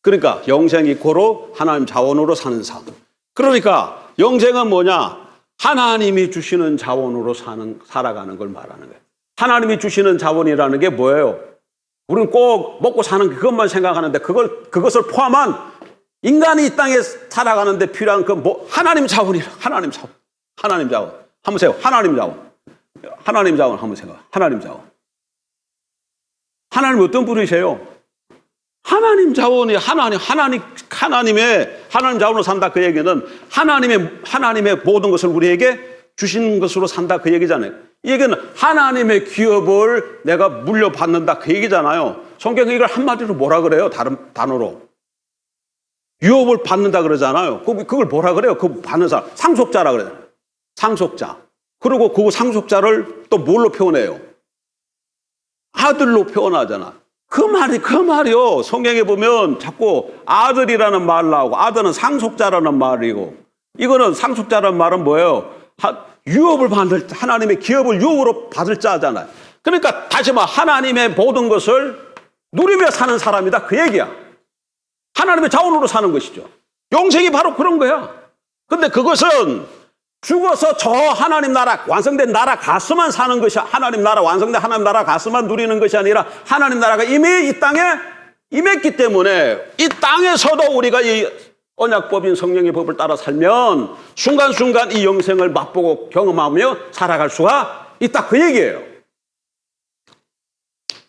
그러니까 영생이 고로 하나님 자원으로 사는 삶. 그러니까 영생은 뭐냐? 하나님이 주시는 자원으로 살아가는 걸 말하는 거예요. 하나님이 주시는 자원이라는 게 뭐예요? 우리는 꼭 먹고 사는 그것만 생각하는데 그것을 포함한 인간이 이 땅에 살아가는데 필요한 하나님 자원이라. 하나님 자원. 하나님 자원. 한번 세요. 하나님 자원. 하나님 자원 한번 생각. 하나님 자원. 하나님 어떤 분이세요? 하나님 자원이 하나님의 자원으로 산다. 그 얘기는 하나님의 모든 것을 우리에게 주시는 것으로 산다. 그 얘기잖아요. 이 얘기는 하나님의 기업을 내가 물려받는다. 그 얘기잖아요. 성경에 이걸 한마디로 뭐라 그래요? 다른 단어로. 유업을 받는다 그러잖아요. 그걸 뭐라 그래요? 그 받는 사람. 상속자라 그래요. 상속자. 그리고 그 상속자를 또 뭘로 표현해요? 아들로 표현하잖아. 그 말이요. 성경에 보면 자꾸 아들이라는 말 나오고, 아들은 상속자라는 말이고, 이거는 상속자라는 말은 뭐예요? 유업을 받을, 하나님의 기업을 유업으로 받을 자잖아요. 그러니까 다시 말 하나님의 모든 것을 누리며 사는 사람이다. 그 얘기야. 하나님의 자원으로 사는 것이죠. 영생이 바로 그런 거야. 근데 그것은 죽어서 저 하나님 나라, 완성된 나라 가서만 사는 것이 하나님 나라, 완성된 하나님 나라 가서만 누리는 것이 아니라 하나님 나라가 이미 이 땅에 임했기 때문에 이 땅에서도 우리가 이 언약법인 성령의 법을 따라 살면 순간순간 이 영생을 맛보고 경험하며 살아갈 수가 있다. 그 얘기예요.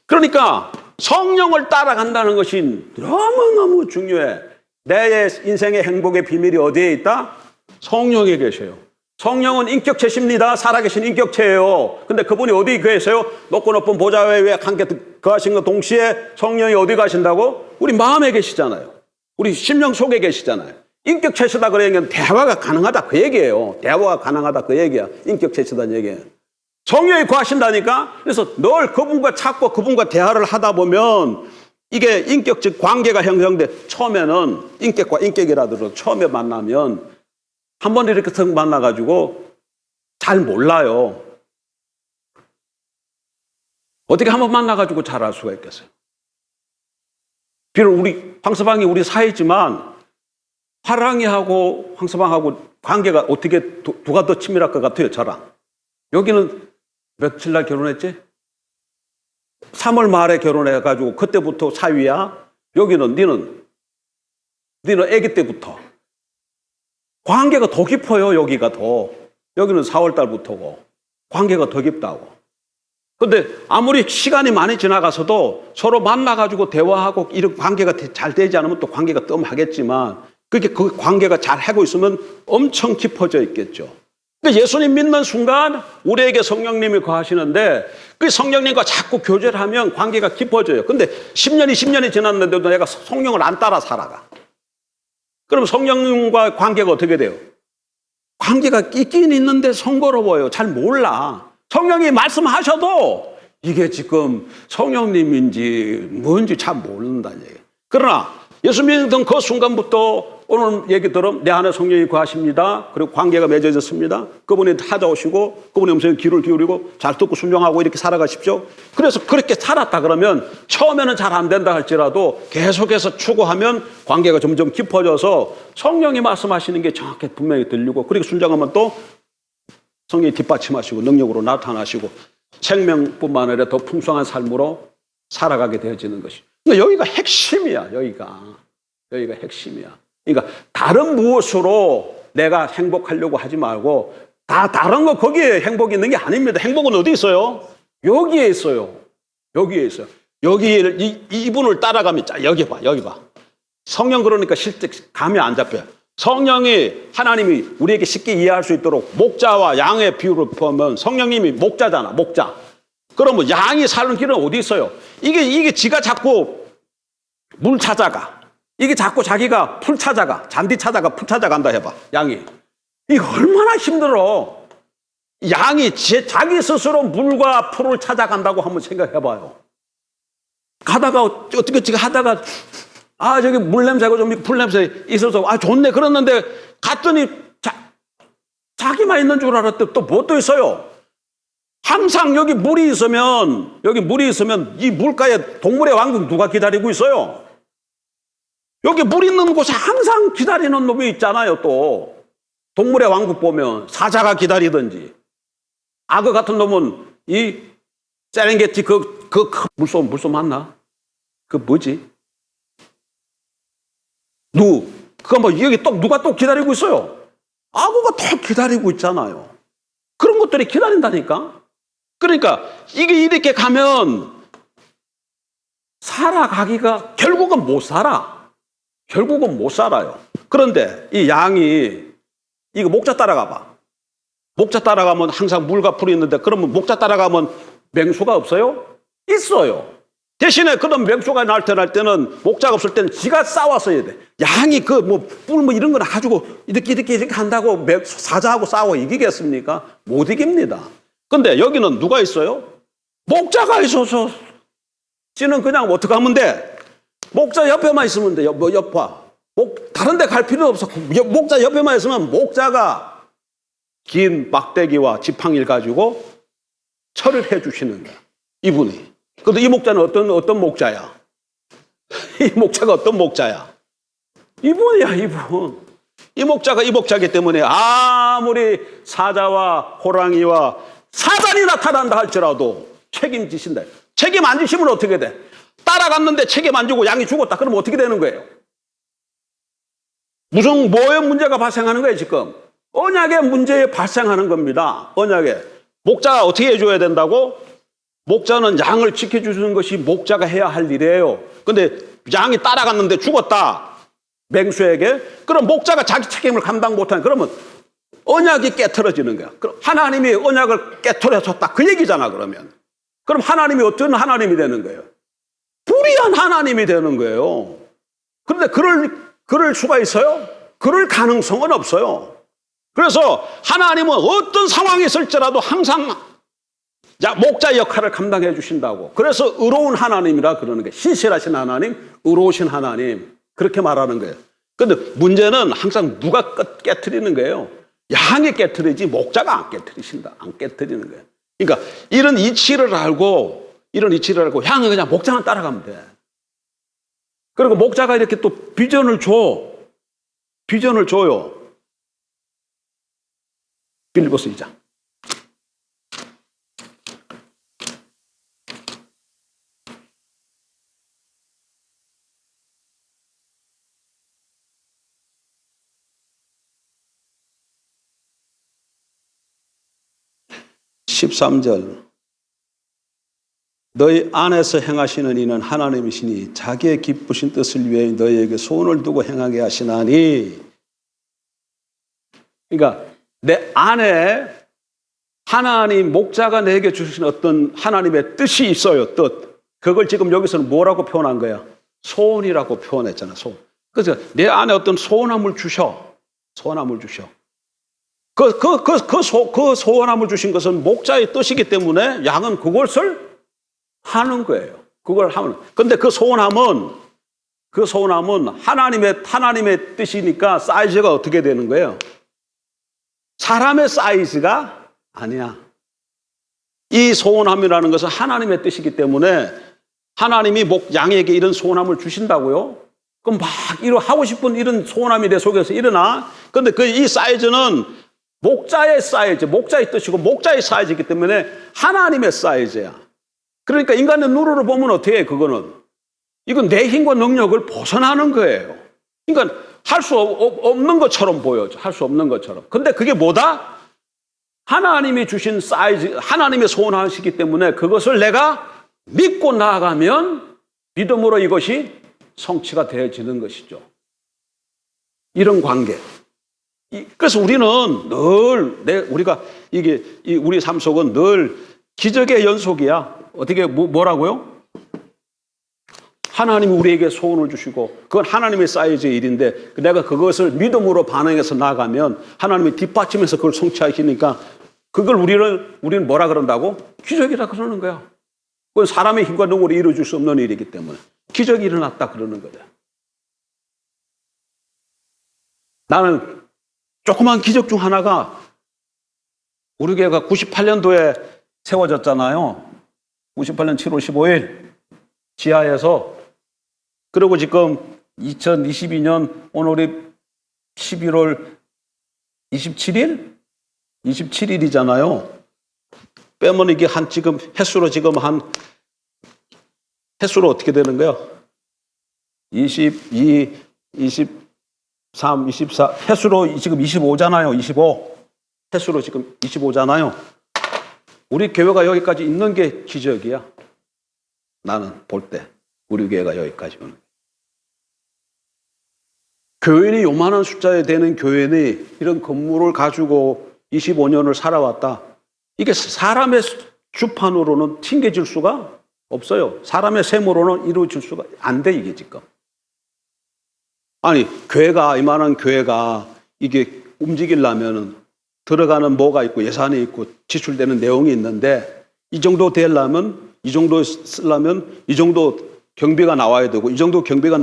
그러니까 성령을 따라간다는 것이 너무너무 중요해. 내 인생의 행복의 비밀이 어디에 있다? 성령에 계셔요. 성령은 인격체십니다. 살아계신 인격체예요. 근데 그분이 어디 계세요? 높고 높은 보좌 위에 함께 거하신 것 동시에 성령이 어디 가신다고? 우리 마음에 계시잖아요. 우리 심령 속에 계시잖아요. 인격체시다 그러면 대화가 가능하다 그 얘기예요. 대화가 가능하다 그 얘기야. 인격체시다는 얘기예요. 성령이 거하신다니까. 그래서 늘 그분과 찾고 그분과 대화를 하다 보면 이게 인격적 관계가 형성돼. 처음에는 인격과 인격이라도 처음에 만나면 한 번 이렇게 턱 만나가지고 잘 몰라요. 어떻게 한 번 만나가지고 잘 알 수가 있겠어요? 비록 황서방이 우리 사이지만 화랑이하고 황서방하고 관계가 어떻게 누가 더 친밀할 것 같아요? 저랑. 여기는 며칠 날 결혼했지? 3월 말에 결혼해가지고 그때부터 사위야. 여기는 니는 아기 때부터. 관계가 더 깊어요. 여기가 더. 여기는 4월 달부터고. 관계가 더 깊다고. 근데 아무리 시간이 많이 지나가서도 서로 만나가지고 대화하고 이런 관계가 잘 되지 않으면 또 관계가 뜸하겠지만 그게 그 관계가 잘 하고 있으면 엄청 깊어져 있겠죠. 그러니까 예수님 믿는 순간 우리에게 성령님이 거하시는데 그 성령님과 자꾸 교제를 하면 관계가 깊어져요. 근데 10년이 10년이 지났는데도 내가 성령을 안 따라 살아가. 그럼 성령님과 관계가 어떻게 돼요? 관계가 있긴 있는데 성거로워요. 잘 몰라. 성령이 말씀하셔도 이게 지금 성령님인지 뭔지 잘 모른다는 얘기예요. 그러나 예수 믿던 그 순간부터 오늘 얘기처럼 내 안에 성령이 거하십니다. 그리고 관계가 맺어졌습니다. 그분이 찾아오시고 그분의 음성에 귀를 기울이고 잘 듣고 순종하고 이렇게 살아가십시오. 그래서 그렇게 살았다 그러면 처음에는 잘 안 된다 할지라도 계속해서 추구하면 관계가 점점 깊어져서 성령이 말씀하시는 게 정확히 분명히 들리고 그리고 순종하면 또 성령이 뒷받침하시고 능력으로 나타나시고 생명뿐만 아니라 더 풍성한 삶으로 살아가게 되어지는 것이. 그러니까 여기가 핵심이야. 여기가 핵심이야. 그러니까 다른 무엇으로 내가 행복하려고 하지 말고 다 다른 거 거기에 행복이 있는 게 아닙니다. 행복은 어디 있어요? 여기에 있어요. 여기에 있어요. 여기에 이분을 따라가면 여기 봐. 성령 그러니까 실제 감이 안 잡혀요. 성령이 하나님이 우리에게 쉽게 이해할 수 있도록 목자와 양의 비유를 보면 성령님이 목자잖아. 목자. 그러면 양이 사는 길은 어디 있어요? 이게 지가 자꾸 물 찾아가. 이게 자꾸 자기가 풀 찾아가. 잔디 찾아가 풀 찾아간다 해봐. 양이. 이게 얼마나 힘들어. 양이 자기 스스로 물과 풀을 찾아간다고 한번 생각해봐요. 가다가 어떻게 하다가 아, 저기 물 냄새고 좀 풀 냄새 있어서, 아, 좋네. 그랬는데, 갔더니, 자기만 있는 줄 알았더니 또 뭐 또 있어요? 항상 여기 물이 있으면 이 물가에 동물의 왕국 누가 기다리고 있어요? 여기 물 있는 곳에 항상 기다리는 놈이 있잖아요, 또. 동물의 왕국 보면 사자가 기다리든지. 악어 같은 놈은 이 세렝게티 그 물소 맞나? 그 뭐지? 그거 뭐 여기 또 누가 또 기다리고 있어요? 악어가 또 기다리고 있잖아요. 그런 것들이 기다린다니까? 그러니까 이게 이렇게 가면 살아가기가 결국은 못 살아. 결국은 못 살아요. 그런데 이 양이 이거 목자 따라가 봐. 목자 따라가면 항상 물과 풀이 있는데 그러면 목자 따라가면 맹수가 없어요? 있어요. 대신에 그런 맹수가 날 때는 목자가 없을 때는 지가 싸웠어야 돼. 양이 그 뭐 뿔 뭐 이런 걸 가지고 이렇게 한다고 사자하고 싸워 이기겠습니까? 못 이깁니다. 근데 여기는 누가 있어요? 목자가 있어서 지는 그냥 어떻게 하면 돼? 목자 옆에만 있으면 돼요. 뭐 옆화. 다른 데 갈 필요 없어. 목자 옆에만 있으면 목자가 긴 막대기와 지팡이를 가지고 철을 해 주시는 거야. 이분이. 근데 이 목자는 어떤 목자야? 이 목자가 어떤 목자야? 이분이야, 이분. 이 목자가 이 목자이기 때문에 아무리 사자와 호랑이와 사단이 나타난다 할지라도 책임지신다. 책임 안 지시면 어떻게 돼? 따라갔는데 책임 안 지고 양이 죽었다. 그러면 어떻게 되는 거예요? 무슨 뭐의 문제가 발생하는 거예요, 지금? 언약의 문제에 발생하는 겁니다. 언약에. 목자가 어떻게 해줘야 된다고? 목자는 양을 지켜주는 것이 목자가 해야 할 일이에요. 근데 양이 따라갔는데 죽었다. 맹수에게. 그럼 목자가 자기 책임을 감당 못하는, 그러면 언약이 깨트려지는 거야. 그럼 하나님이 언약을 깨트려줬다. 그 얘기잖아, 그러면. 그럼 하나님이 어떤 하나님이 되는 거예요? 불의한 하나님이 되는 거예요. 그런데 그럴 수가 있어요? 그럴 가능성은 없어요. 그래서 하나님은 어떤 상황이 있을지라도 항상 목자 역할을 감당해 주신다고. 그래서 의로운 하나님이라 그러는 거예요. 신실하신 하나님, 의로우신 하나님. 그렇게 말하는 거예요. 그런데 문제는 항상 누가 깨트리는 거예요? 양이 깨트리지 목자가 안 깨트리신다. 안 깨트리는 거예요. 그러니까 이런 이치를 알고 양은 그냥 목자만 따라가면 돼. 그리고 목자가 이렇게 또 비전을 줘요. 빌립보서 2장. 13절. 너희 안에서 행하시는 이는 하나님이시니 자기의 기쁘신 뜻을 위해 너희에게 소원을 두고 행하게 하시나니. 그러니까 내 안에 하나님 목자가 내게 주신 어떤 하나님의 뜻이 있어요. 뜻. 그걸 지금 여기서는 뭐라고 표현한 거야? 소원이라고 표현했잖아. 소원. 그래서 내 안에 어떤 소원함을 주셔. 소원함을 주셔. 그 소원함을 주신 것은 목자의 뜻이기 때문에 양은 그것을 하는 거예요. 그걸 하는. 근데 그 소원함은 하나님의 뜻이니까 사이즈가 어떻게 되는 거예요? 사람의 사이즈가 아니야. 이 소원함이라는 것은 하나님의 뜻이기 때문에 하나님이 양에게 이런 소원함을 주신다고요? 그럼 막 하고 싶은 이런 소원함이 내 속에서 일어나. 근데 이 사이즈는 목자의 사이즈, 목자의 뜻이고 목자의 사이즈이기 때문에 하나님의 사이즈야. 그러니까 인간의 눈으로 보면 어떻게 해, 그거는? 이건 내 힘과 능력을 벗어나는 거예요. 그러니까 할 수 없는 것처럼 보여져. 할 수 없는 것처럼. 근데 그게 뭐다? 하나님이 주신 사이즈, 하나님의 소원하시기 때문에 그것을 내가 믿고 나아가면 믿음으로 이것이 성취가 되어지는 것이죠. 이런 관계. 그래서 우리는 늘, 우리 삶 속은 늘 기적의 연속이야. 어떻게, 뭐라고요? 하나님이 우리에게 소원을 주시고, 그건 하나님의 사이즈의 일인데, 내가 그것을 믿음으로 반응해서 나가면, 하나님이 뒷받침해서 그걸 성취하시니까, 그걸 우리는 뭐라 그런다고? 기적이라 그러는 거야. 그건 사람의 힘과 능력으로 이루어질 수 없는 일이기 때문에. 기적이 일어났다 그러는 거야. 나는 조그만 기적 중 하나가 우리 교회가 98년도에 세워졌잖아요. 98년 7월 15일 지하에서. 그리고 지금 2022년 오늘이 11월 27일? 27일이잖아요. 빼면 이게 지금 횟수로 횟수로 어떻게 되는 거야? 22, 23, 24, 횟수로 지금 25잖아요. 25. 횟수로 지금 25잖아요. 우리 교회가 여기까지 있는 게 기적이야. 나는 볼 때. 우리 교회가 여기까지 오는. 교인이 요만한 숫자에 되는 교인이 이런 건물을 가지고 25년을 살아왔다. 이게 사람의 주판으로는 튕겨질 수가 없어요. 사람의 셈으로는 이루어질 수가 안 돼, 이게 지금. 아니, 이만한 교회가 이게 움직이려면 들어가는 뭐가 있고 예산이 있고 지출되는 내용이 있는데 이 정도 되려면, 이 정도 쓰려면 이 정도 경비가 나와야 되고 이 정도 경비가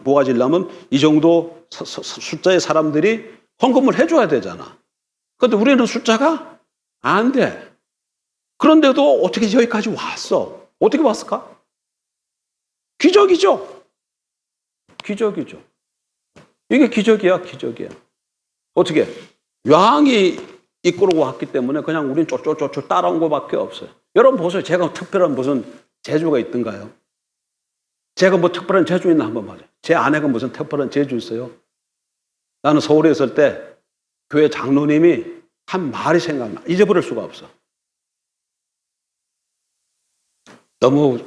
모아지려면 이 정도 숫자의 사람들이 헌금을 해줘야 되잖아. 그런데 우리는 숫자가 안 돼. 그런데도 어떻게 여기까지 왔어? 어떻게 왔을까? 기적이죠. 기적이죠. 이게 기적이야, 기적이야. 어떻게? 왕이 이끌고 왔기 때문에 그냥 우린 쫄쫄쫄쫄 따라온 것밖에 없어요. 여러분 보세요. 제가 특별한 무슨 재주가 있던가요? 제가 뭐 특별한 재주 있나 한번 봐요. 제 아내가 무슨 특별한 재주 있어요? 나는 서울에 있을 때 교회 장로님이 한 말이 생각나. 잊어버릴 수가 없어. 너무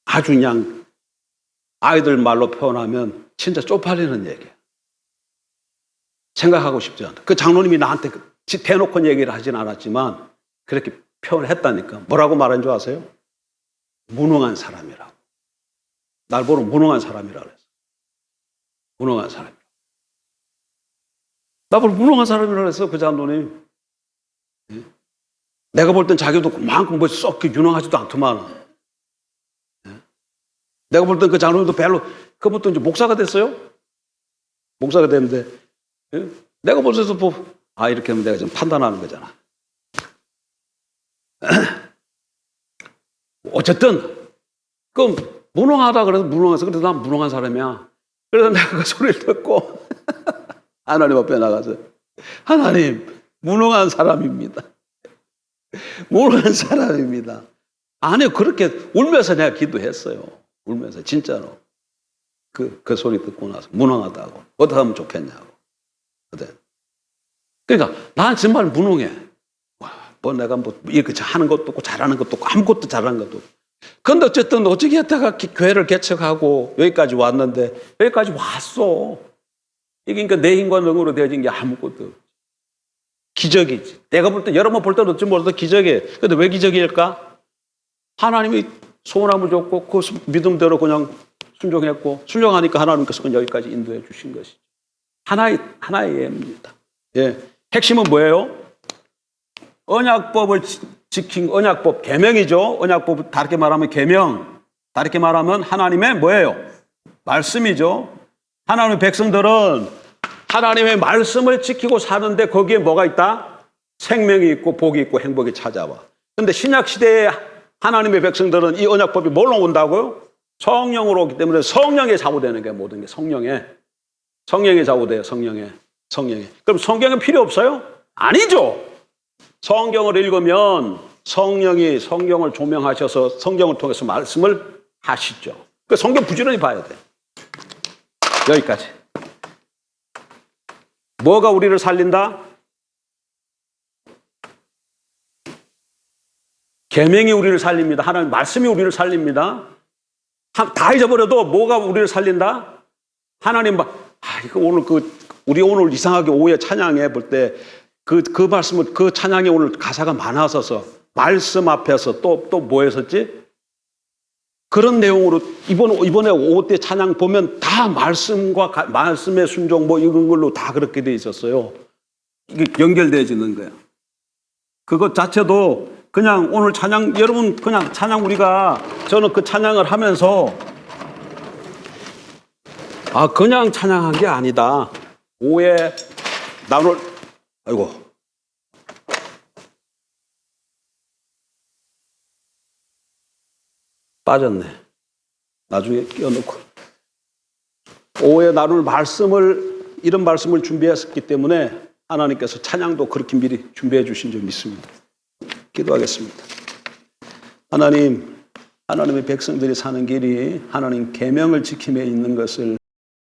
아주 그냥 아이들 말로 표현하면 진짜 쪽팔리는 얘기야. 생각하고 싶지 않다. 그 장로님이 나한테 대놓고 얘기를 하진 않았지만 그렇게 표현을 했다니까. 뭐라고 말한 줄 아세요? 무능한 사람이라고. 날 보러 무능한 사람이라고 그랬어. 무능한 사람이라고. 나보고 무능한 사람이라고 했어, 그 장로님. 내가 볼 땐 자기도 그만큼 뭐 썩 유능하지도 않더만. 내가 볼 땐 그 장로님도 별로, 그것부터 이제 목사가 됐어요? 목사가 됐는데, 내가 볼 때도 이렇게 하면 내가 좀 판단하는 거잖아. 어쨌든, 그럼 무능하다 그래서 무능해서, 그래서 난 무능한 사람이야. 그래서 내가 그 소리를 듣고, 하나님 앞에 나가서, 하나님, 무능한 사람입니다. 무능한 사람입니다. 아니, 그렇게 울면서 내가 기도했어요. 울면서, 진짜로. 그 소리 듣고 나서, 무능하다고. 어떻게 하면 좋겠냐고. 그러니까, 난 정말 무능해. 내가 이렇게 하는 것도 없고, 잘하는 것도 없고, 아무것도 잘하는 것도 없고. 근데 어쨌든, 어떻게 했다가 교회를 개척하고, 여기까지 왔는데, 여기까지 왔어. 이게 그러니까 내 힘과 능으로 되어진 게 아무것도 없지. 기적이지. 내가 볼 때, 여러분 볼 때는 어찌 몰라도 기적이에요. 근데 왜 기적일까? 하나님이 소원함을 줬고, 그 믿음대로 그냥 순종했고, 순종하니까 하나님께서 여기까지 인도해 주신 것이죠. 하나의 예입니다. 예. 핵심은 뭐예요? 언약법을 지킨 언약법, 계명이죠. 언약법, 다르게 말하면 계명. 다르게 말하면 하나님의 뭐예요? 말씀이죠. 하나님의 백성들은 하나님의 말씀을 지키고 사는데 거기에 뭐가 있다? 생명이 있고 복이 있고 행복이 찾아와. 그런데 신약시대에 하나님의 백성들은 이 언약법이 뭘로 온다고요? 성령으로 오기 때문에 성령에 좌우되는 게 모든 게 성령에 좌우돼요. 성령에. 그럼 성경은 필요 없어요? 아니죠. 성경을 읽으면 성령이 성경을 조명하셔서 성경을 통해서 말씀을 하시죠. 그 성경 부지런히 봐야 돼. 여기까지. 뭐가 우리를 살린다? 계명이 우리를 살립니다. 하나님 말씀이 우리를 살립니다. 다 잊어버려도 뭐가 우리를 살린다? 하나님 이거 오늘 우리 오늘 이상하게 오후에 찬양해 볼 때 그 말씀을 그 찬양에 오늘 가사가 많아서서 말씀 앞에서 또 뭐 했었지? 그런 내용으로 이번에 오후 때 찬양 보면 다 말씀의 순종 이런 걸로 다 그렇게 돼 있었어요. 이게 연결되어지는 거야. 그것 자체도 그냥 오늘 찬양 여러분 그냥 찬양 저는 그 찬양을 하면서 그냥 찬양한 게 아니다. 오후에 나눌, 아이고. 빠졌네. 나중에 끼워놓고. 오후에 나눌 말씀을, 이런 말씀을 준비했기 때문에 하나님께서 찬양도 그렇게 미리 준비해 주신 줄 믿습니다. 기도하겠습니다. 하나님, 하나님의 백성들이 사는 길이 하나님 계명을 지킴에 있는 것을